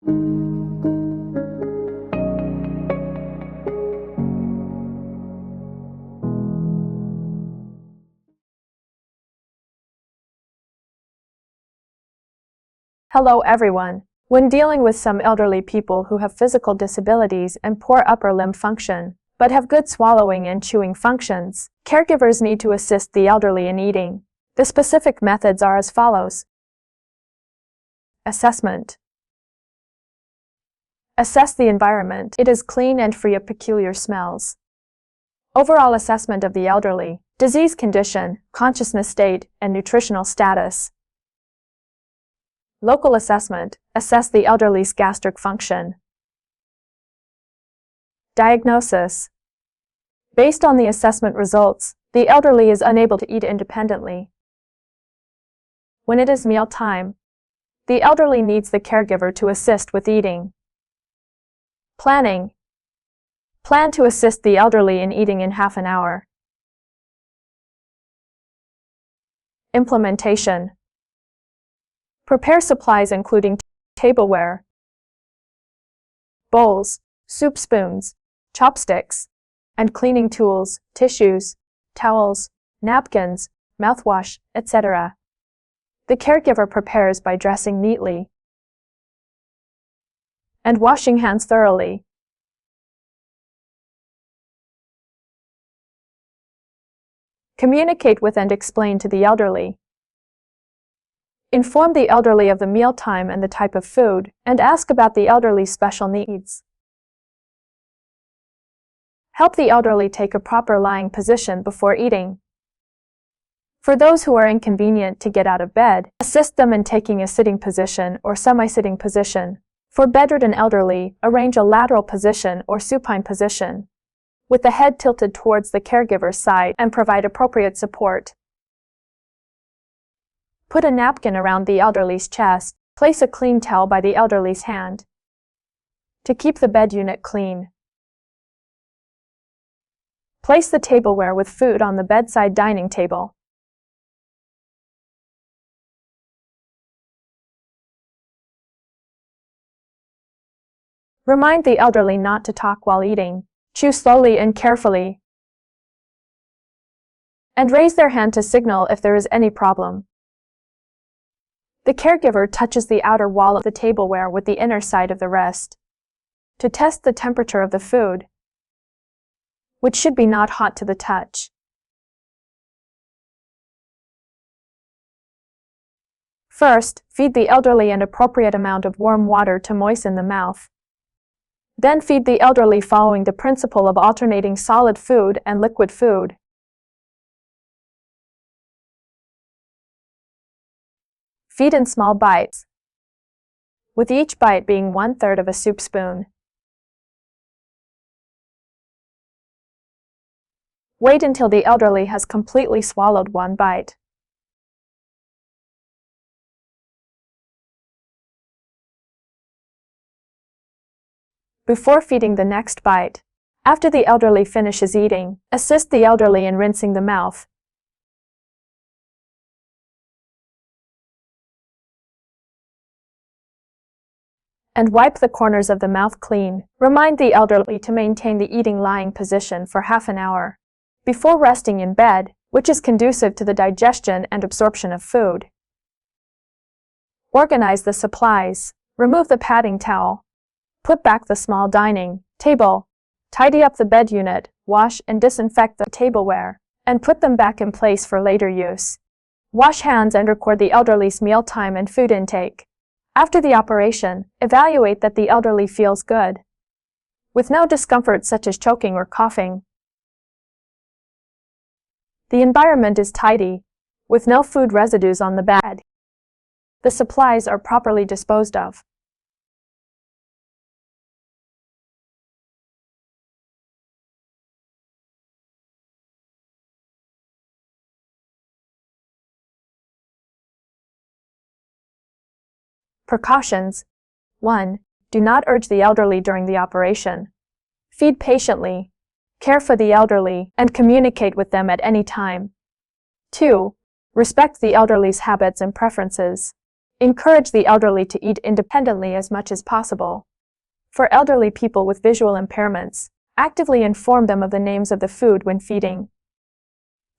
Hello everyone. When dealing with some elderly people who have physical disabilities and poor upper limb function, but have good swallowing and chewing functions, caregivers need to assist the elderly in eating. The specific methods are as follows. Assessment. Assess the environment. It is clean and free of peculiar smells. Overall assessment of the elderly, disease condition, consciousness state, and nutritional status. Local assessment. Assess the elderly's gastric function. Diagnosis. Based on the assessment results, the elderly is unable to eat independently. When it is meal time, the elderly needs the caregiver to assist with eating. Planning. Plan to assist the elderly in eating in half an hour. Implementation. Prepare supplies including tableware, bowls, soup spoons, chopsticks, and cleaning tools, tissues, towels, napkins, mouthwash, etc. The caregiver prepares by dressing neatly and washing hands thoroughly. Communicate with and explain to the elderly. Inform the elderly of the mealtime and the type of food, and ask about the elderly's special needs. Help the elderly take a proper lying position before eating. For those who are inconvenient to get out of bed, assist them in taking a sitting position or semi-sitting position. For bedridden elderly, arrange a lateral position or supine position, with the head tilted towards the caregiver's side, and provide appropriate support. Put a napkin around the elderly's chest. Place a clean towel by the elderly's hand to keep the bed unit clean. Place the tableware with food on the bedside dining table. Remind the elderly not to talk while eating. Chew slowly and carefully, and raise their hand to signal if there is any problem. The caregiver touches the outer wall of the tableware with the inner side of the wrist to test the temperature of the food, which should be not hot to the touch. First, feed the elderly an appropriate amount of warm water to moisten the mouth. Then feed the elderly following the principle of alternating solid food and liquid food. Feed in small bites, with each bite being 1/3 of a soup spoon. Wait until the elderly has completely swallowed one bite. Before feeding the next bite, after the elderly finishes eating, assist the elderly in rinsing the mouth. And wipe the corners of the mouth clean. Remind the elderly to maintain the eating lying position for half an hour before resting in bed, which is conducive to the digestion and absorption of food. Organize the supplies. Remove the padding towel. Put back the small dining table. Tidy up the bed unit. Wash and disinfect the tableware, and put them back in place for later use. Wash hands and record the elderly's mealtime and food intake. After the operation, evaluate that the elderly feels good, with no discomfort such as choking or coughing. The environment is tidy, with no food residues on the bed. The supplies are properly disposed of. Precautions. 1. Do not urge the elderly during the operation. Feed patiently, care for the elderly, and communicate with them at any time. 2. Respect the elderly's habits and preferences. Encourage the elderly to eat independently as much as possible. For elderly people with visual impairments, actively inform them of the names of the food when feeding.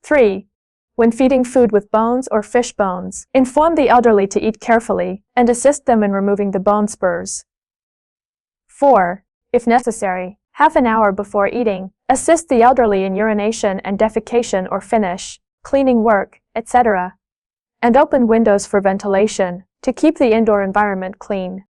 3. When feeding food with bones or fish bones, inform the elderly to eat carefully and assist them in removing the bone spurs. 4. If necessary, half an hour before eating, assist the elderly in urination and defecation or finish, cleaning work, etc. And open windows for ventilation to keep the indoor environment clean.